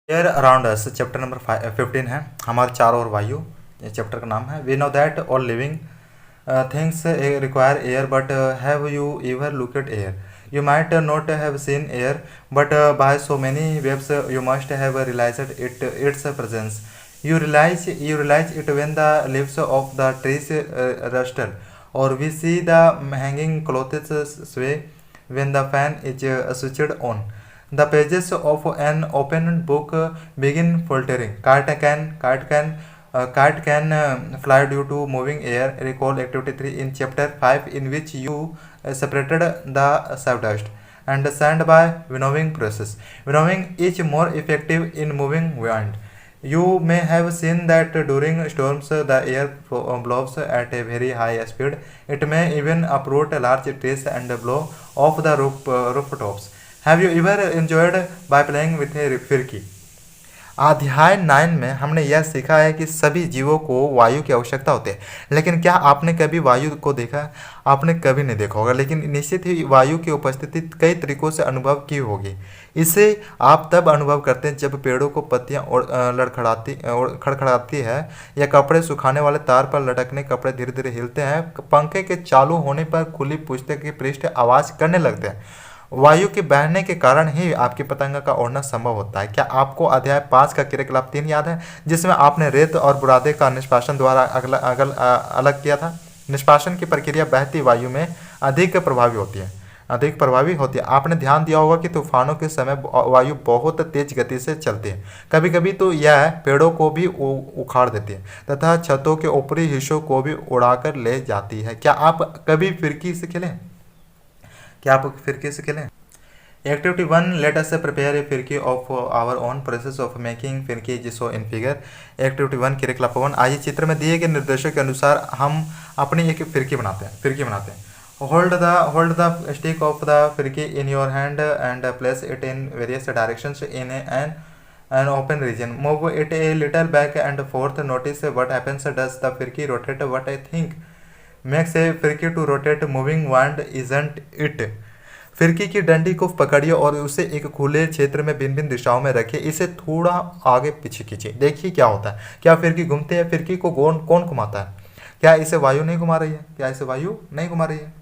Air around us chapter number 15 है। हमारे चारों ओर वायु, ये चैप्टर का नाम है। We know that all living things require air, but have you ever look at air? You might not have seen air, but by so many waves you must have realized its presence. You realize it when the leaves of the trees rustle, or we see the hanging clothes sway when the fan is switched on. The pages of an open book begin faltering. Kite can fly due to moving air. Recall activity 3 in chapter 5, in which you separated the sawdust and sand by winnowing process. Winnowing is more effective in moving wind. You may have seen that during storms the air blows at a very high speed. It may even uproot large trees and blow off the rooftops. Have you ever enjoyed by playing with a फिरकी? अध्याय 9 में हमने यह सीखा है कि सभी जीवों को वायु की आवश्यकता होती है। लेकिन क्या आपने कभी वायु को देखा? आपने कभी नहीं देखा होगा, लेकिन निश्चित ही वायु की उपस्थिति कई तरीकों से अनुभव की होगी। इसे आप तब अनुभव करते हैं जब पेड़ों को पत्तियां खड़खड़ाती है, या कपड़े सुखाने वाले तार पर लटकने कपड़े धीरे धीरे हिलते हैं, पंखे के चालू होने पर खुली पुस्तक के पृष्ठ आवाज़ करने लगते हैं। वायु के बहने के कारण ही आपकी पतंग का उड़ना संभव होता है। क्या आपको अध्याय 5 का क्रियाकलाप 3 याद है, जिसमें आपने रेत और बुरादे का निष्पासन द्वारा अलग किया था? निष्पासन की प्रक्रिया बहती वायु में अधिक प्रभावी होती है। आपने ध्यान दिया होगा कि तूफानों के समय वायु बहुत तेज गति से चलती है। कभी कभी तो यह पेड़ों को भी उखाड़ देती है तथा छतों के ऊपरी हिस्सों को भी उड़ाकर ले जाती है। क्या आप कभी फिरकी से खेलें? Activity 1, let us prepare a फिरकी of our own. Process of making फिरकी is show in figure. Activity 1 क्रियाकलाप 1, आइए चित्र में दिए गए निर्देशों के अनुसार हम अपनी एक फिरकी बनाते हैं। Hold the stick of the फिरकी in your hand and place it in various directions in an open region. Move it a little back and forth. Notice what happens. Does the फिरकी rotate? What I think makes a फिरकी to rotate moving wind, isn't it? फिरकी की डंडी को पकड़िए और उसे एक खुले क्षेत्र में भिन्न भिन्न दिशाओं में रखिए। इसे थोड़ा आगे पीछे खींचिए। देखिए क्या होता है। क्या फिरकी घूमती है? फिरकी को कौन घुमाता है? क्या इसे वायु नहीं घुमा रही है?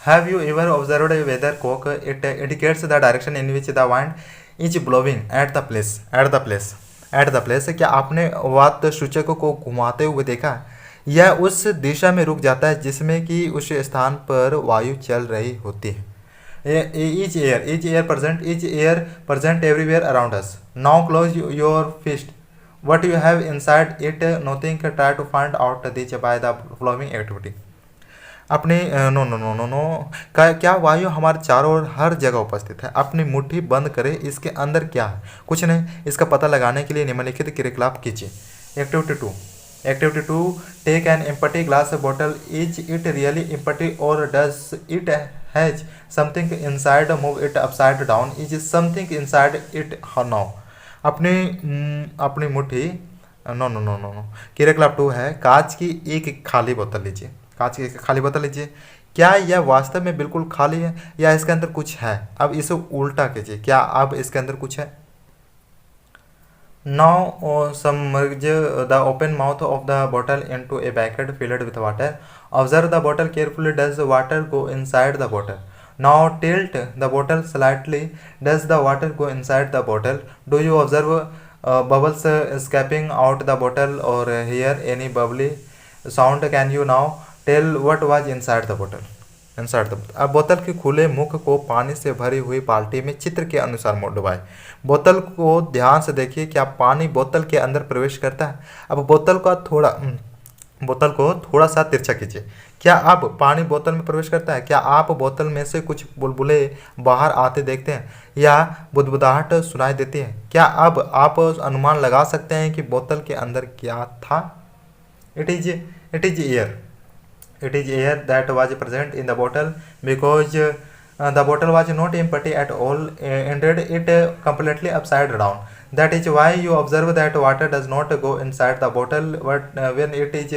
Have you ever observed a weather cock? It indicates the direction in which the wind is blowing at the place. क्या आपने वात सूचक को घुमाते हुए देखा? यह उस दिशा में रुक जाता है जिसमें कि उस स्थान पर वायु चल रही होती है। Each air present everywhere around us. Now close your fist. What you have inside it, nothing. Try to find out this by the following activity. अपनी नो क्या वायु हमारे चारों ओर हर जगह उपस्थित है? अपनी मुट्ठी बंद करें। इसके अंदर क्या है? कुछ नहीं। इसका पता लगाने के लिए निम्नलिखित क्रियाकलाप कीजिए। Activity 2, take an empty glass bottle. Is it really empty और does it has something inside? Move it upside down. Is something inside it now? अपनी मुट्ठी नो। क्रियाकलाप 2 है, कांच की एक खाली बोतल लीजिए। क्या यह वास्तव में बिल्कुल खाली है या इसके अंदर कुछ है? अब इसे उल्टा कीजिए। क्या अब इसके अंदर कुछ है? Now submerge the open mouth of the bottle into a bucket filled with water. Observe the bottle carefully. Does the water go inside the bottle? Now tilt the bottle slightly. Does the water go inside the bottle? Do you observe bubbles escaping out the bottle or hear any bubbly sound? Can you now tell what was inside the bottle? अब बोतल के खुले मुख को पानी से भरी हुई बाल्टी में चित्र के अनुसार डुबाएं। बोतल को ध्यान से देखिए। क्या पानी बोतल के अंदर प्रवेश करता है? अब बोतल को थोड़ा सा तिरछा कीजिए। क्या अब पानी बोतल में प्रवेश करता है? क्या आप बोतल में से कुछ बुलबुले बाहर आते देखते हैं या बुदबुदाहट सुनाई देती है? क्या अब आप अनुमान लगा सकते हैं कि बोतल के अंदर क्या था? It is air that was present in the bottle, because the bottle was not empty at all. Indeed, it completely upside down. That is why you observe that water does not go inside the bottle when it is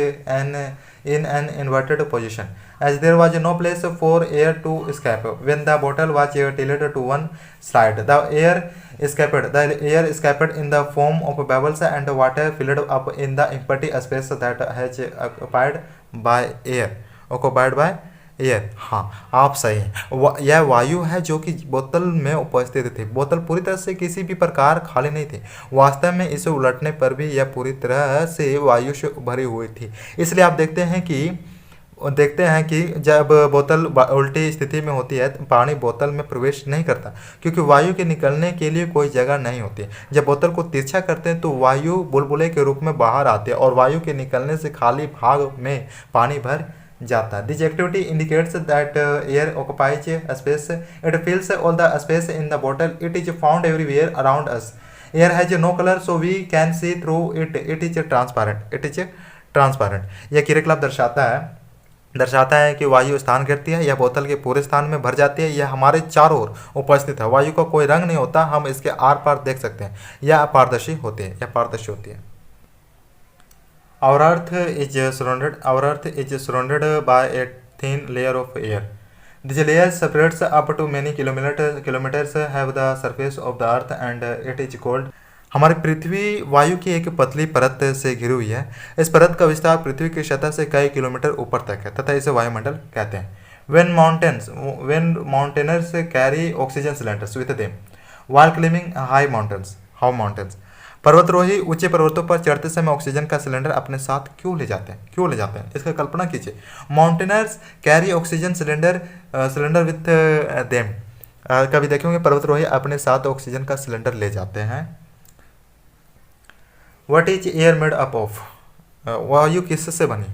in an inverted position, as there was no place for air to escape. When the bottle was tilted to one side, the air escaped. The air escaped in the form of bubbles and water filled up in the empty space that has occupied by air. Occupied by air. हाँ, आप सही हैं। यह वायु है जो कि बोतल में उपस्थित थी। बोतल पूरी तरह से किसी भी प्रकार खाली नहीं थी। वास्तव में इसे उलटने पर भी यह पूरी तरह से वायु से भरी हुई थी। इसलिए आप देखते हैं कि जब बोतल उल्टी स्थिति में होती है तो पानी बोतल में प्रवेश नहीं करता, क्योंकि वायु के निकलने के लिए कोई जगह नहीं होती। जब बोतल को तिरछा करते हैं तो वायु बुलबुले के रूप में बाहर आती है और वायु के निकलने से खाली भाग में पानी भर जाता है। This activity indicates that air occupies space, it fills all the space in the bottle, it is found everywhere around us. Air has no colour so we can see through it, it is transparent. यह क्रियाकलाप दर्शाता है कि वायु स्थान घेरती है, यह बोतल के पूरे स्थान में भर जाती है, यह हमारे चारों ओर उपस्थित है। वायु का कोई रंग नहीं होता, हम इसके आर पार देख सकते हैं। यह पारदर्शी होती है। Our Earth is surrounded by a thin layer of air. This layer separates up to many kilometers have the surface of the Earth and it is called। हमारी पृथ्वी वायु की एक पतली परत से घिरी हुई है। इस परत का विस्तार पृथ्वी की सतह से कई किलोमीटर ऊपर तक है तथा इसे वायुमंडल कहते हैं। When mountaineers carry oxygen cylinders with them while climbing high mountains। पर्वतरोही ऊंचे पर्वतों पर चढ़ते समय ऑक्सीजन का सिलेंडर अपने साथ क्यों ले जाते हैं? इसका कल्पना कीजिए। Mountaineers carry oxygen cylinder with them. कभी देखेंगे पर्वतरोही अपने साथ ऑक्सीजन का सिलेंडर ले जाते हैं। What is air made up of? वायु किससे बनी?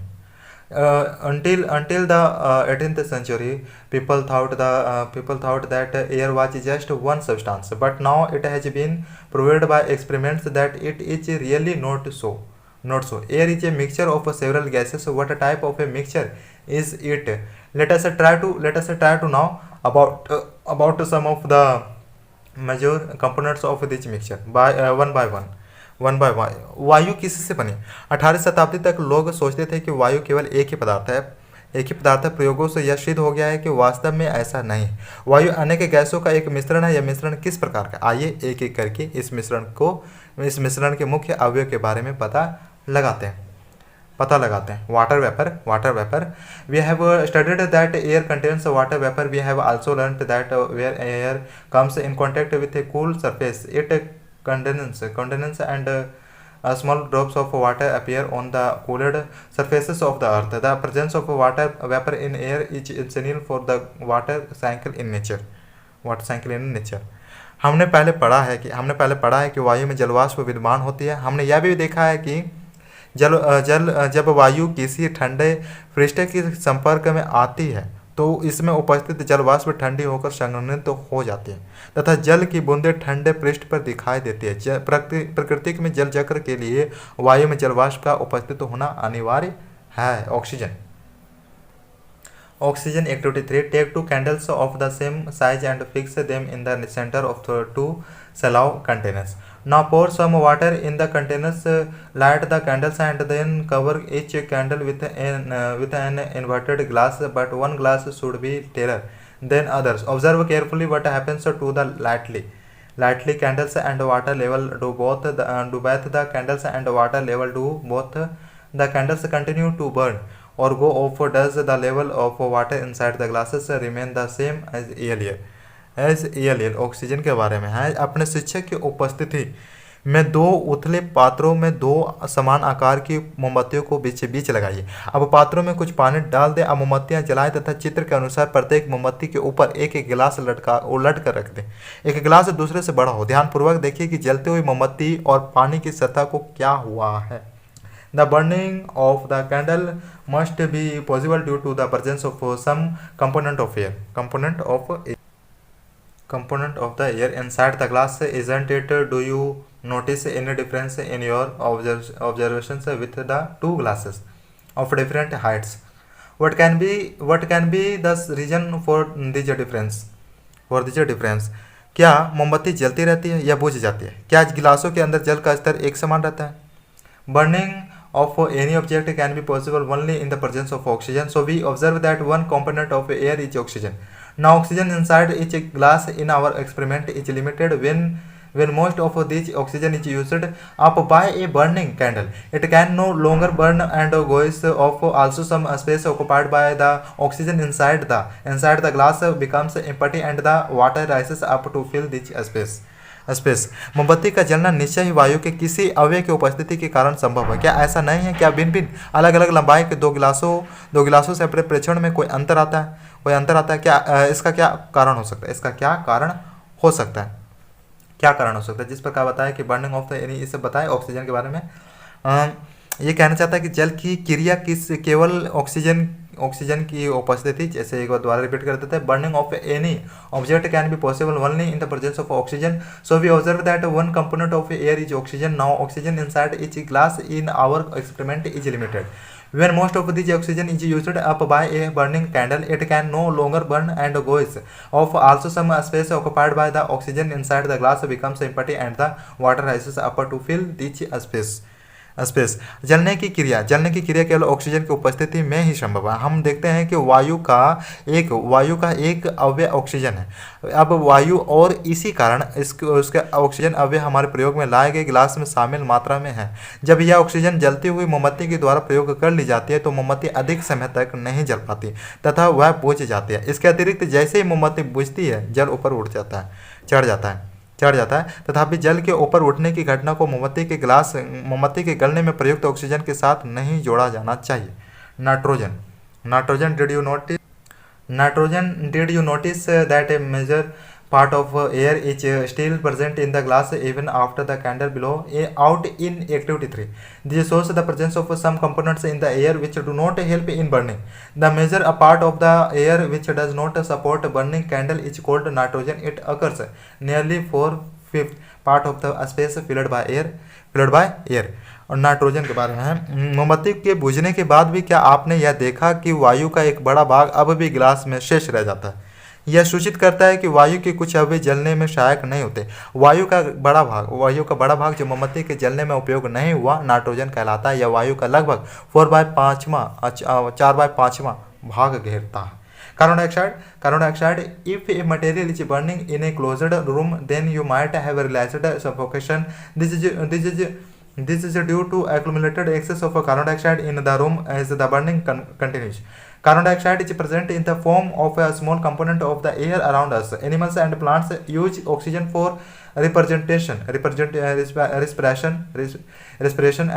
Until the 18th century, people thought that air was just one substance, but now it has been proved by experiments that it is really not so. Air is a mixture of several gases. What type of a mixture is it? Let us try to know about some of the major components of this mixture one by one। वायु किससे बनी? 18वीं शताब्दी तक लोग सोचते थे कि वायु केवल एक ही पदार्थ है। प्रयोगों से यह सिद्ध हो गया है कि वास्तव में ऐसा नहीं है। वायु अनेक गैसों का एक मिश्रण है। यह मिश्रण किस प्रकार का? आइए एक एक करके इस मिश्रण के मुख्य अवयव के बारे में पता लगाते हैं। Water vapour. We have studied that air contains water vapour. We have also learned that where air comes in contact with a cool surface it condense and small drops of water appear on the cooled surfaces of the earth. The presence of water vapor in air is essential for the water cycle in nature। हमने पहले पढ़ा है कि वायु में जलवाष्प विद्यमान होती है। हमने यह भी देखा है कि जब वायु किसी ठंडे पृष्ठ के संपर्क में आती है तो इसमें उपस्थित जलवाष्प ठंडी होकर संघनित हो जाती है तथा जल की बूंदें ठंडे पृष्ठ पर दिखाई देती है। प्रकृति में जल चक्र के लिए वायु में जलवाष्प का उपस्थित होना अनिवार्य है। Oxygen activity 3। Take 2 candles of the same size and fix them in the centre of 2 shallow containers। Now pour some water in the containers, light the candles and then cover each candle with an inverted glass, but one glass should be taller than others। Observe carefully what happens to the lightly candles and water level do both the candles and water level do both the candles continue to burn or go off? Does the level of water inside the glasses remain the same as earlier? Oxygen के बारे में है। अपने शिक्षक की उपस्थिति में 2 उथले पात्रों में 2 समान आकार की मोमबत्तियों को बीच लगाइए। अब पात्रों में कुछ पानी डाल दें। अब मोमबत्तियां जलाएं तथा चित्र के अनुसार प्रत्येक मोमबत्ती के ऊपर एक गिलास उलट कर रख दें। एक गिलास दूसरे से बड़ा हो। ध्यानपूर्वक देखिए कि जलते हुई मोमबत्ती और पानी की सतह को क्या हुआ है। The burning of the candle must be possible due to the presence of some component of the air inside the glass, isn't it? Do you notice any difference in your observations with the 2 glasses of different heights? What can be the reason for this difference? क्या मोमबत्ती जलती रहती है या बुझ जाती है? क्या गिलासों के अंदर जल का स्तर एक समान रहता है? Burning of any object can be possible only in the presence of oxygen, so we observe that one component of air is oxygen। Now oxygen inside each glass in our experiment is limited when When most of this oxygen is used up by a burning candle, it can no longer burn and goes off. Also, some space occupied by the oxygen inside the glass becomes empty and the water rises up to fill this space. मोमबत्ती का जलना निश्चय ही वायु के किसी अवयव की उपस्थिति के कारण संभव है। क्या ऐसा नहीं है? क्या भिन्न भिन्न अलग अलग लंबाई के दो गिलासों से अपने प्रेक्षण में कोई अंतर आता है? क्या इसका क्या कारण हो सकता है? क्या कारण हो सकता है? जिस प्रकार बताया कि बर्निंग ऑफ द यानी इसे बताए ऑक्सीजन के बारे में ये कहना चाहता है कि जल की क्रिया केवल ऑक्सीजन की उपस्थिति, जैसे एक बार दोबारा रिपीट कर देते हैं, burning of any object can be possible only in the presence of oxygen, so we observe that one component of air is oxygen. Now oxygen inside each glass in our experiment is limited. When most of this oxygen is used up by a burning candle, it can no longer burn and goes off. Also, some space occupied by the oxygen inside the glass becomes empty and the water rises up to fill this space. जलने की क्रिया केवल oxygen की उपस्थिति में ही संभव है. हम देखते हैं कि वायु का एक अवयव ऑक्सीजन है. अब वायु और इसी कारण उसके ऑक्सीजन अवयव हमारे प्रयोग में लाए गए गिलास में शामिल मात्रा में है. जब यह ऑक्सीजन जलती हुई मोमबत्ती के द्वारा प्रयोग कर ली जाती है तो मोमबत्ती अधिक समय तक नहीं जल पाती तथा वह बुझ जाती है. इसके अतिरिक्त जैसे ही मोमबत्ती बुझती है, जल ऊपर चढ़ जाता है. तथापि जल के ऊपर उठने की घटना को मोमबत्ती के गलने में प्रयुक्त ऑक्सीजन के साथ नहीं जोड़ा जाना चाहिए. Nitrogen did you notice that a major part of air is still present in the glass even after the candle blow out in activity 3. This shows the presence of some components in the air which do not help in burning. The major part of the air which does not support burning candle is called nitrogen. It occurs nearly 4/5 part of the space filled by air. और nitrogen के बारे में है. मोमबत्ती के बुझने के बाद भी क्या आपने यह देखा कि वायु का एक बड़ा भाग अब भी गिलास में शेष रह जाता है? यह सूचित करता है कि वायु के कुछ अवयव जलने में सहायक नहीं होते. वायु का बड़ा भाग जो मोमबत्ती के जलने में उपयोग नहीं हुआ नाइट्रोजन कहलाता है. यह वायु का लगभग 4/5 भाग घेरता है. Carbon dioxide if a material is burning in a closed room then you might have realised suffocation. This is due to accumulated excess of carbon dioxide in the room as the burning continues. Carbon dioxide is present in the form of a small component of the air around us. Animals and plants use oxygen for respiration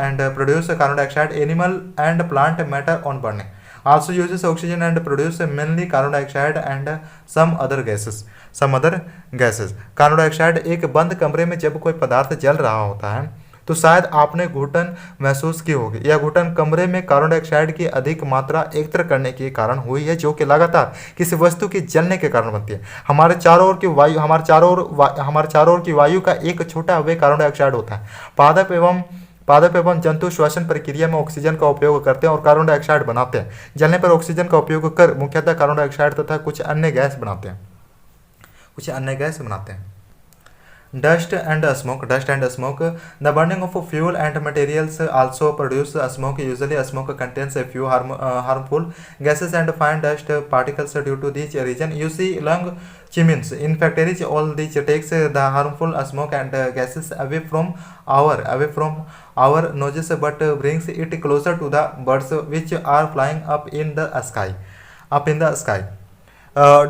and produce carbon dioxide. Animal and plant matter on burning also uses oxygen and produce mainly carbon dioxide and some other gases. Carbon dioxide एक बंद कमरे में जब कोई पदार्थ जल रहा होता है तो शायद आपने घुटन महसूस की होगी. यह घुटन कमरे में कार्बन डाइऑक्साइड की अधिक मात्रा एकत्र करने के कारण हुई है जो कि लगातार किसी वस्तु के जलने के कारण बनती है. हमारे चारों ओर की वायु का एक छोटा अवयव कार्बन डाइऑक्साइड होता है. पादप एवं जंतु श्वसन प्रक्रिया में ऑक्सीजन का उपयोग करते हैं और कार्बन डाइऑक्साइड बनाते हैं. जलने पर ऑक्सीजन का उपयोग कर मुख्यतः कार्बन डाइऑक्साइड तथा कुछ अन्य गैस बनाते हैं. Dust and smoke. The burning of fuel and materials also produce smoke. Usually smoke contains a few harmful gases and fine dust particles. Due to this reason you see long chimneys in factories. All this takes the harmful smoke and gases away from our noses but brings it closer to the birds which are flying up in the sky.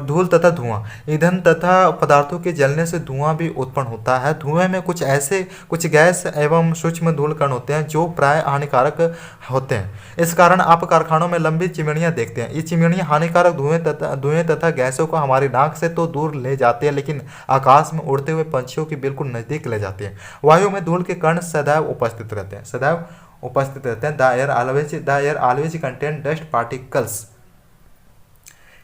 धूल तथा धुआं. ईंधन तथा पदार्थों के जलने से धुआं भी उत्पन्न होता है. धुएं में कुछ गैस एवं सूक्ष्म धूल कण होते हैं जो प्राय हानिकारक होते हैं. इस कारण आप कारखानों में लंबी चिमनियां देखते हैं. ये चिमनियां हानिकारक धुएं तथा गैसों को हमारी नाक से तो दूर ले जाती है लेकिन आकाश में उड़ते हुए पंछियों के बिल्कुल नजदीक ले जाती है. वायु में धूल के कण सदैव उपस्थित रहते हैं. The air always contain dust particles.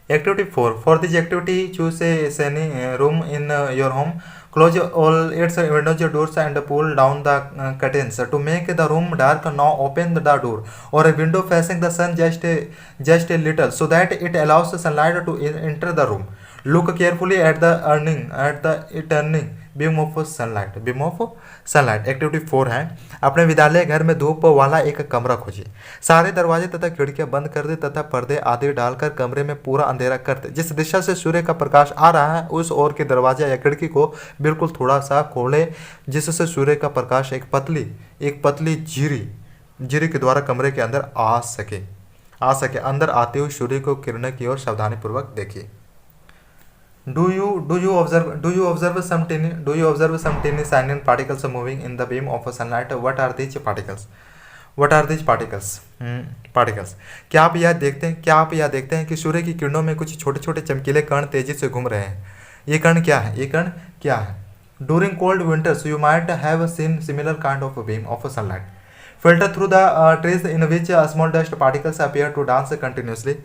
Activity 4. For this activity, choose a sunny room in your home. Close all its windows, doors, and pull down the curtains to make the room dark. Now open the door or a window facing the sun just a little, so that it allows sunlight to enter the room. Look carefully at the entering beam of sunlight. Activity 4 है, अपने विद्यालय घर में धूप वाला एक कमरा खोजिए। सारे दरवाजे तथा खिड़कियां बंद कर दे तथा पर्दे आदि डालकर कमरे में पूरा अंधेरा कर दे। जिस दिशा से सूर्य का प्रकाश आ रहा है उस ओर के दरवाजा या खिड़की को बिल्कुल थोड़ा सा खोले, जिससे सूर्य का प्रकाश एक पतली झिरी के द्वारा कमरे के अंदर आ सके। अंदर आते हुए सूर्य को किरणों की ओर सावधानी पूर्वक देखिए। Do you observe some tiny cyanide particles moving in the beam of sunlight? What are these particles? Particles. क्या आप यह देखते हैं कि सूर्य की किरणों में कुछ छोटे छोटे चमकीले कण तेजी से घूम रहे हैं? ये कण क्या है? During cold winters, you might have seen similar kind of beam of sunlight filter through the trees in which small dust particles appear to dance continuously.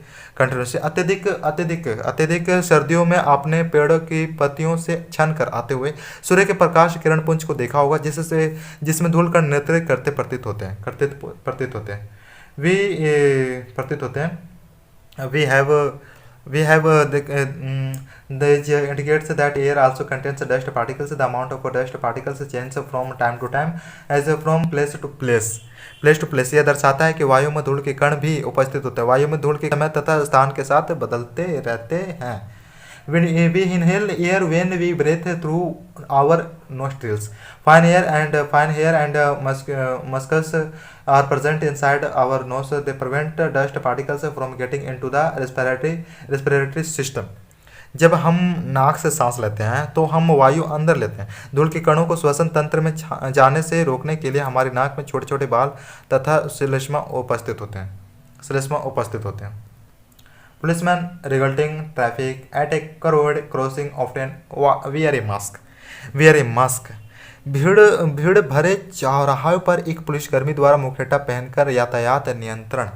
अत्यधिक सर्दियों में आपने पेड़ों की पत्तियों से छन कर आते हुए सूर्य के प्रकाश किरण पुंज को देखा होगा, जिसमें धूल कण नृत्य करते प्रतीत होते हैं। We have this indicates that air also contains dust particles. The amount of dust particles changes from time to time as from place to place. यह दर्शाता है कि वायु में धूल के कण भी उपस्थित होते हैं। वायु में धूल के समय तथा स्थान के साथ बदलते रहते हैं। We inhale air when we breathe through our nostrils. Fine hair and mucus are present inside our nose. They prevent dust particles from getting into the respiratory system. जब हम नाक से सांस लेते हैं तो हम वायु अंदर लेते हैं। धूल के कणों को श्वसन तंत्र में जाने से रोकने के लिए हमारी नाक में छोटे छोटे बाल तथा श्लेष्मा उपस्थित होते हैं। Policemen regulating traffic at a crowded crossing often wear a mask. भीड़ भरे चौराहे पर एक पुलिसकर्मी द्वारा मुखौटा पहनकर यातायात नियंत्रण।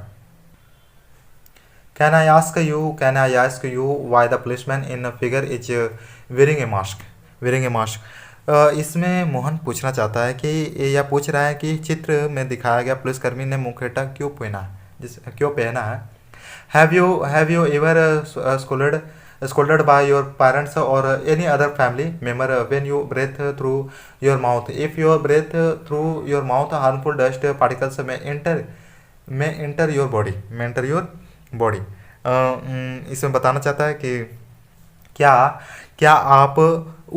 Can I ask you why the policeman in a figure is wearing a mask? इसमें मोहन पूछना चाहता है कि या पूछ रहा है कि चित्र में दिखाया गया पुलिसकर्मी ने मुखौटा क्यों पहना है? Have you ever scolded by your parents or any other family member when you breathe through your mouth? If you breathe through your mouth, harmful dust particles may enter your body. इसमें बताना चाहता है कि क्या आप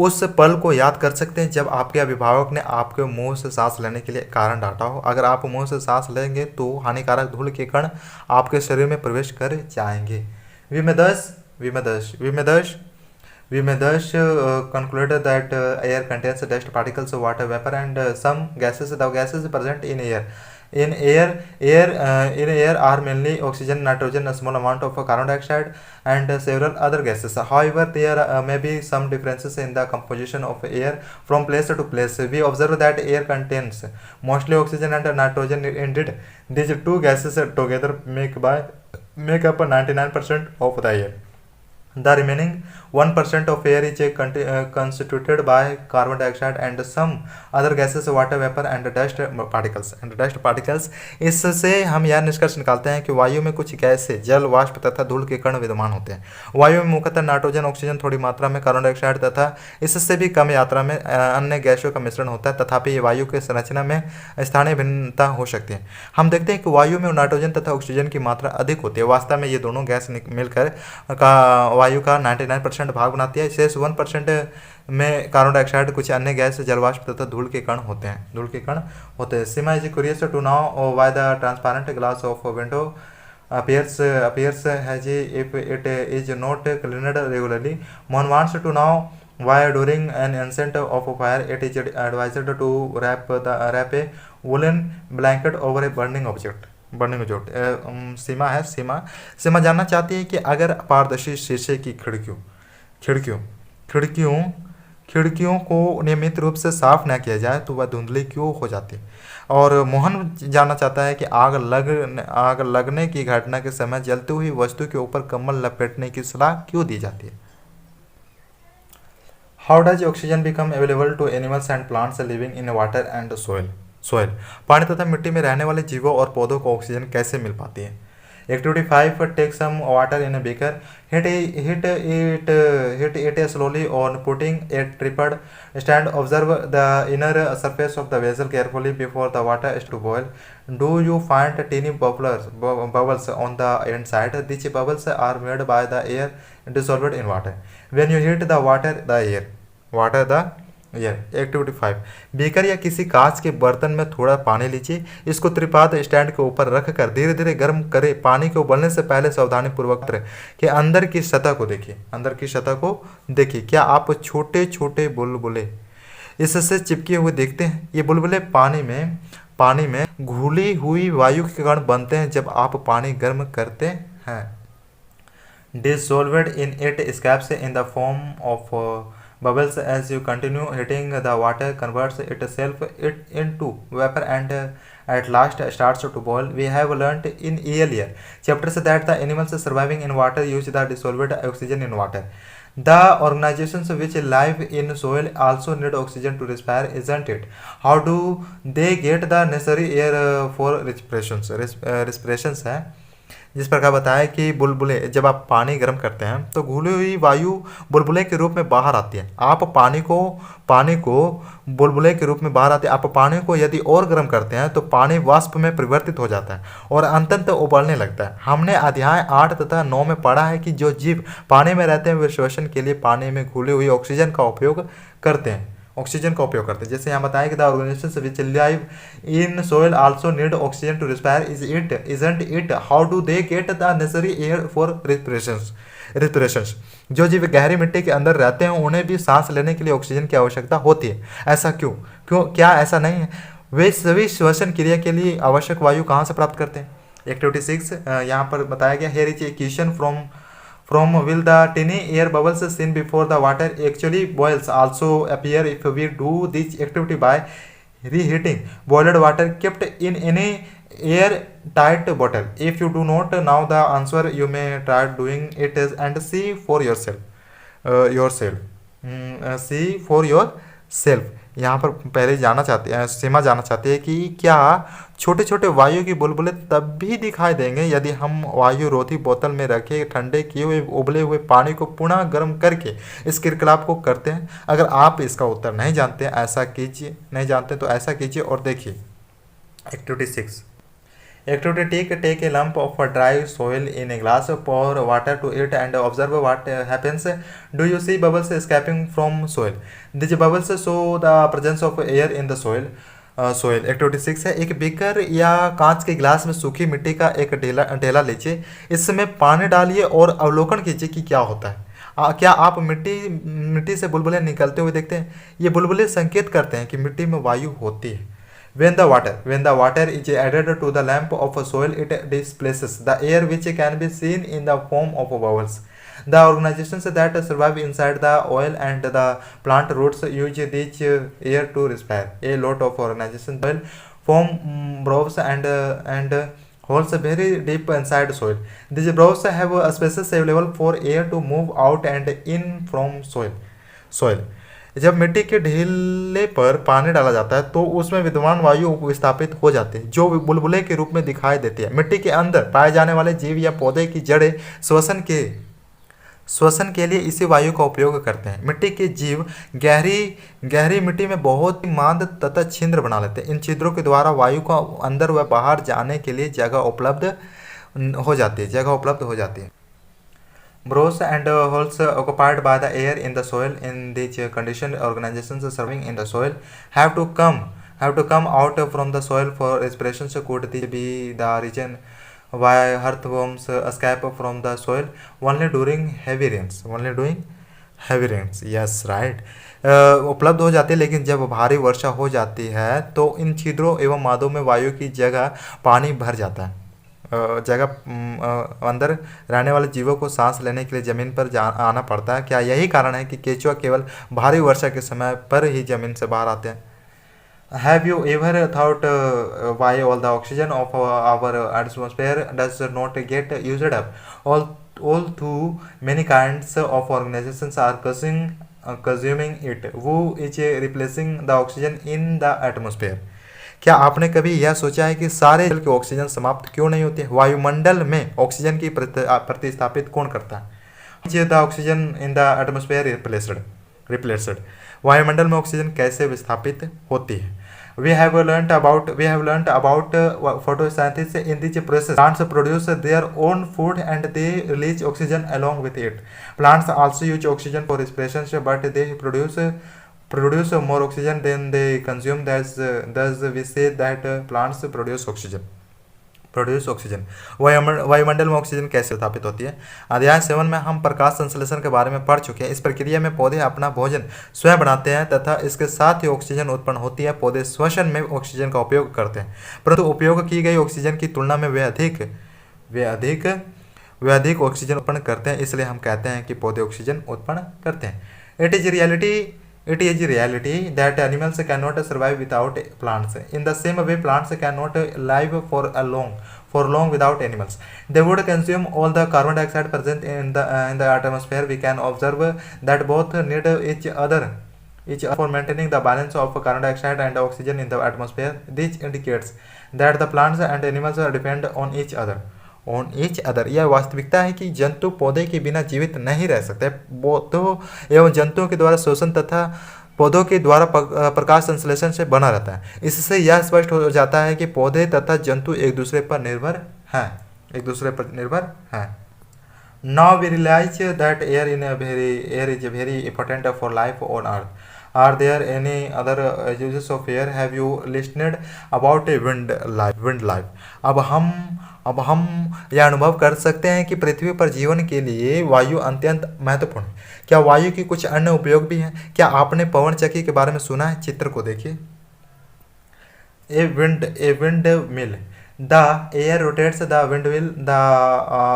उस पल को याद कर सकते हैं जब आपके अभिभावक ने आपके मुंह से सांस लेने के लिए कारण डांटा हो? अगर आप मुंह से सांस लेंगे तो हानिकारक धूल के कण आपके शरीर में प्रवेश कर जाएंगे। We may thus conclude that air contains dust particles, water vapor, and some gases. The gases present in air are mainly oxygen, nitrogen, a small amount of carbon dioxide, and several other gases. However, there may be some differences in the composition of air from place to place. We observe that air contains mostly oxygen and nitrogen. Indeed, these two gases together make up 99% of the air. The remaining 1% of air is constituted by carbon dioxide and some other gases, water vapor and dust particles. इससे हम यह निष्कर्ष निकालते हैं कि वायु में कुछ गैसें, जल वाष्प तथा धूल के कण विद्यमान होते हैं। वायु में मुख्यतः नाइट्रोजन, ऑक्सीजन, थोड़ी मात्रा में कार्बन डाइऑक्साइड तथा इससे भी कम मात्रा में अन्य गैसों का मिश्रण होता है। तथापि वायु के संरचना में स्थानीय भिन्नता हो सकती है। हम देखते हैं कि वायु में नाइट्रोजन तथा ऑक्सीजन की मात्रा अधिक होती है। वास्तव में ये दोनों गैस मिलकर वायु का 99% भाग बनाती है। शेष 1% में कार्बन डाइऑक्साइड, कुछ अन्य गैस, जलवाष्प तथा धूल के कण होते हैं। Seema is curious to know why the transparent glass of window appears hazy if it is not cleaned regularly. One wants to know why during an instant of fire it is advised to wrap a woolen blanket over a burning object. सीमा जानना चाहती है कि अगर पारदर्शी शीशे की खिड़कियों को नियमित रूप से साफ न किया जाए तो वह धुंधली क्यों हो जाती है। और मोहन जानना चाहता है कि आग लगने की घटना के समय जलती हुई वस्तु के ऊपर कंबल लपेटने की सलाह क्यों दी जाती है। How does oxygen become available to animals and plants living in water and soil. पानी तथा मिट्टी में रहने वाले जीवों और पौधों को ऑक्सीजन कैसे मिल पाती है। Activity 5, take some water in a beaker, hit it slowly on putting a tripod stand, observe the inner surface of the vessel carefully before the water is to boil. Do you find teeny bubbles on the inside? These bubbles are made by the air dissolved in water. When you hit the water, the air. Activity 5, beaker या किसी कांच के बर्तन में थोड़ा पानी लीजिए, इसको त्रिपाद स्टैंड के ऊपर रखकर धीरे धीरे गर्म करें। पानी के उबलने से पहले सावधानी पूर्वक के अंदर की सतह को देखिए, क्या आप छोटे छोटे बुलबुले इससे चिपके हुए देखते हैं? ये बुलबुले पानी में घुली हुई वायु के कण बनते हैं जब आप पानी गर्म करते हैं। Dissolved in it escapes in the form of bubbles. As you continue hitting, the water converts itself into vapor and at last starts to boil. We have learnt in earlier chapters that the animals surviving in water use the dissolved oxygen in water. The organizations which live in soil also need oxygen to respire, isn't it? How do they get the necessary air for respirations है। जिस प्रकार बताया कि बुलबुले जब आप पानी गर्म करते हैं तो घुली हुई वायु बुलबुले के रूप में बाहर आती है। आप पानी को बुलबुले के रूप में बाहर आती है। आप पानी को यदि और गर्म करते हैं तो पानी वाष्प में परिवर्तित हो जाता है और अंततः उबलने लगता है। हमने अध्याय 8 तथा 9 में पढ़ा है कि जो जीव पानी में रहते हैं वे श्वसन के लिए पानी में घुली हुई ऑक्सीजन का उपयोग करते हैं। जैसे यहाँ बताया कि the organisations which live in soil also need oxygen to respire, isn't it? How do they get the necessary air for respirations? जो जीव गहरी मिट्टी के अंदर रहते हैं उन्हें भी सांस लेने के लिए ऑक्सीजन की आवश्यकता होती है। ऐसा क्या ऐसा नहीं है? वे सभी श्वसन क्रिया के लिए आवश्यक वायु कहाँ से प्राप्त करते हैं? एक्टिविटी 6 यहाँ पर बताया गया, here is a question from will the tiny air bubbles seen before the water actually boils also appear if we do this activity by reheating boiled water kept in any air tight bottle? If you do not know the answer, you may try doing it and see for yourself. यहाँ पर पहले सीमा जानना चाहते हैं कि क्या छोटे छोटे वायु की बुलबुले तब भी दिखाई देंगे यदि हम वायु रोधी बोतल में रखे ठंडे किए हुए उबले हुए पानी को पुनः गर्म करके इस क्रियाकलाप को करते हैं? अगर आप इसका उत्तर नहीं जानते तो ऐसा कीजिए और देखिए। Activity 6, Activity take a lump of dry soil in a glass, pour water to it and observe what happens. Do you see bubbles escaping from soil? These bubbles show the presence of air in the soil. Activity 6 है, एक beaker या कांच के गिलास में सूखी मिट्टी का एक ढेला लीजिए, इसमें पानी डालिए और अवलोकन कीजिए कि क्या होता है। क्या आप मिट्टी से बुलबुले निकलते हुए देखते हैं? ये बुलबुले संकेत करते हैं कि मिट्टी में वायु होती है। When the water is added to the lump of soil, it displaces the air which can be seen in the form of bubbles. The organizations that survive inside the oil and the plant roots use this air to respire. A lot of organizations will form burrows and holes very deep inside soil. These burrows have spaces available for air to move out and in from soil. जब मिट्टी के ढेले पर पानी डाला जाता है तो उसमें विद्यमान वायु विस्थापित हो जाती है जो बुलबुले के रूप में दिखाई देती है। मिट्टी के अंदर पाए जाने वाले जीव या पौधे की जड़ें श्वसन के लिए इसी वायु का उपयोग करते हैं। मिट्टी के जीव गहरी मिट्टी में बहुत ही मांद तथा छिद्र बना लेते हैं। इन छिद्रों के द्वारा वायु को अंदर व बाहर जाने के लिए जगह उपलब्ध हो जाती है। Burrows and holes occupied by the air in the soil. In these conditions, organizations serving in the soil have to come out from the soil for respiration. Could this be the reason why earthworms escape from the soil only during heavy rains? Yes, right. उपलब्ध हो जाती है, लेकिन जब भारी वर्षा हो जाती है तो इन छिद्रों एवं मादों में वायु की जगह पानी भर जाता है। अंदर रहने वाले जीवों को सांस लेने के लिए जमीन पर आना पड़ता है। क्या यही कारण है कि केंचुआ केवल भारी वर्षा के समय पर ही जमीन से बाहर आते हैं? Have you ever thought why all the oxygen of our atmosphere does not get used up? All too many kinds of organizations are consuming it. Who is replacing the oxygen in the atmosphere? क्या आपने कभी यह सोचा है कि सारे जल के ऑक्सीजन समाप्त क्यों नहीं होते? वायुमंडल में ऑक्सीजन की प्रतिस्थापित कौन करता है? The oxygen in the atmosphere replaced. वायुमंडल में ऑक्सीजन कैसे विस्थापित होती है? We have learnt about photosynthesis. In this process, plants produce their own food and they release oxygen along with it. Plants also use oxygen for respiration, but they produce more oxygen than they consume. Thus we say that plants produce oxygen. वायुमंडल में oxygen कैसे स्थापित होती है? अध्याय 7 में हम प्रकाश संश्लेषण के बारे में पढ़ चुके हैं। इस प्रक्रिया में पौधे अपना भोजन स्वयं बनाते हैं तथा इसके साथ ही ऑक्सीजन उत्पन्न होती है। पौधे श्वसन में ऑक्सीजन का उपयोग करते हैं, परंतु उपयोग की गई ऑक्सीजन की तुलना में वे अधिक ऑक्सीजन उत्पन्न करते हैं, इसलिए हम कहते हैं कि पौधे ऑक्सीजन उत्पन्न करते हैं। It is reality that animals cannot survive without plants. In the same way, plants cannot live for long without animals. They would consume all the carbon dioxide present in the atmosphere. We can observe that both need each other for maintaining the balance of carbon dioxide and oxygen in the atmosphere. This indicates that the plants and animals depend on each other. यह वास्तविकता है कि जंतु पौधे के बिना जीवित नहीं रह सकते। पौधों एवं जंतुओं के द्वारा शोषण तथा पौधों के द्वारा प्रकाश संश्लेषण से बना रहता है। इससे यह स्पष्ट हो जाता है कि पौधे तथा जंतु एक दूसरे पर निर्भर हैं। Now we realize that air is very important for life on Earth. Are there any other uses of air? Have you listened about wind life? अब हम यह अनुभव कर सकते हैं कि पृथ्वी पर जीवन के लिए वायु अत्यंत महत्वपूर्ण है। क्या वायु की कुछ अन्य उपयोग भी हैं? क्या आपने पवन चक्की के बारे में सुना है? चित्र को देखिए। A wind mill. The air rotates the windmill. The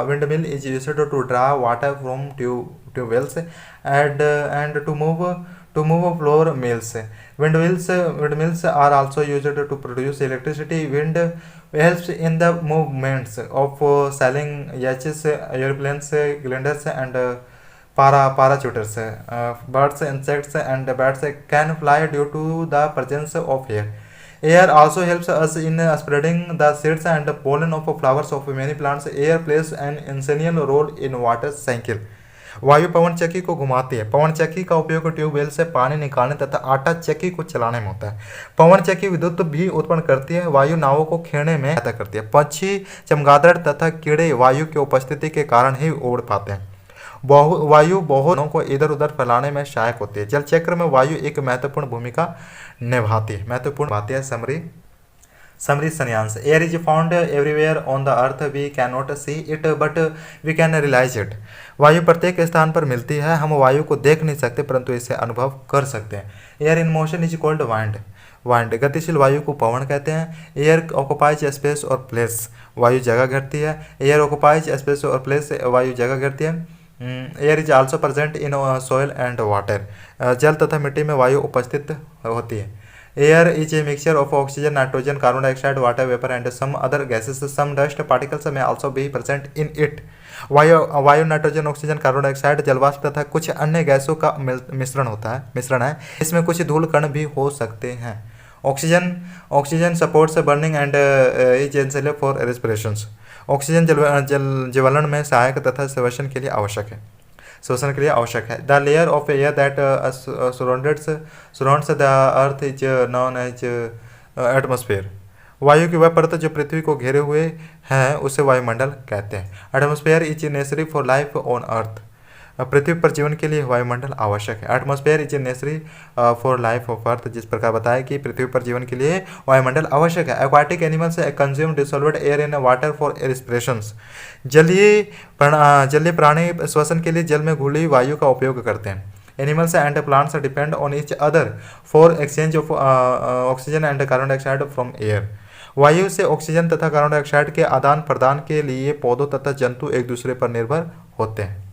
windmill is used to draw water from tube wells and to move floor mills. Windmills are also used to produce electricity. Wind helps in the movements of sailing yachts, airplanes, gliders, and parachuters. Birds, insects, and bats can fly due to the presence of air. Air also helps us in spreading the seeds and pollen of flowers of many plants. Air plays an essential role in water cycle. वायु पवन चक्की को घुमाती है। पवन चक्की का उपयोग tubewell से पानी निकालने तथा आटा चक्की को चलाने में होता है। पवन चक्की विद्युत भी उत्पन्न करती है। वायु नावों को खेने में सहायता करती है। पक्षी, चमगादड़ तथा कीड़े वायु की उपस्थिति के कारण ही उड़ पाते हैं। वायु बहुतों को इधर उधर फैलाने में सहायक होती है। जल चक्र में वायु एक महत्वपूर्ण भूमिका निभाती है। Summary संन्यास। Air is found everywhere on the earth. We cannot see it, but we can realize it. वायु प्रत्येक स्थान पर मिलती है। हम वायु को देख नहीं सकते, परंतु इसे अनुभव कर सकते हैं। Air in motion is called wind. गतिशील वायु को पवन कहते हैं। Air occupies space और place. वायु जगह घेरती है। Air occupies space और place. वायु जगह घेरती है। Air is also present in soil and water. जल तथा मिट्टी में वायु उपस्थित होती है। Air is a mixture of oxygen, nitrogen, carbon dioxide, water vapor, and some other gases. Some dust particles may also be present in it. वायु nitrogen, oxygen, carbon dioxide, जलवाष्प तथा कुछ अन्य गैसों का मिश्रण है। इसमें कुछ धूल कण भी हो सकते हैं। Oxygen supports burning and is essential for respirations. Oxygen ज्वलन में सहायक तथा श्वसन के लिए आवश्यक है। The layer of air that surrounds the earth is known as atmosphere. वायु की वह परत जो पृथ्वी को घेरे हुए हैं उसे वायुमंडल कहते हैं। Atmosphere is necessary for life on earth. पृथ्वी पर जीवन के लिए वायुमंडल आवश्यक है। Atmosphere is necessary for life of earth. जिस प्रकार बताया कि पृथ्वी पर जीवन के लिए वायुमंडल आवश्यक है। Aquatic animals consume dissolved air in water for respirations. जलीय प्राणी श्वसन के लिए जल में घुली वायु का उपयोग करते हैं। Animals and plants depend on each other for exchange of oxygen and carbon dioxide from air. वायु से ऑक्सीजन तथा कार्बन डाइऑक्साइड के आदान प्रदान के लिए पौधों तथा जंतु एक दूसरे पर निर्भर होते हैं।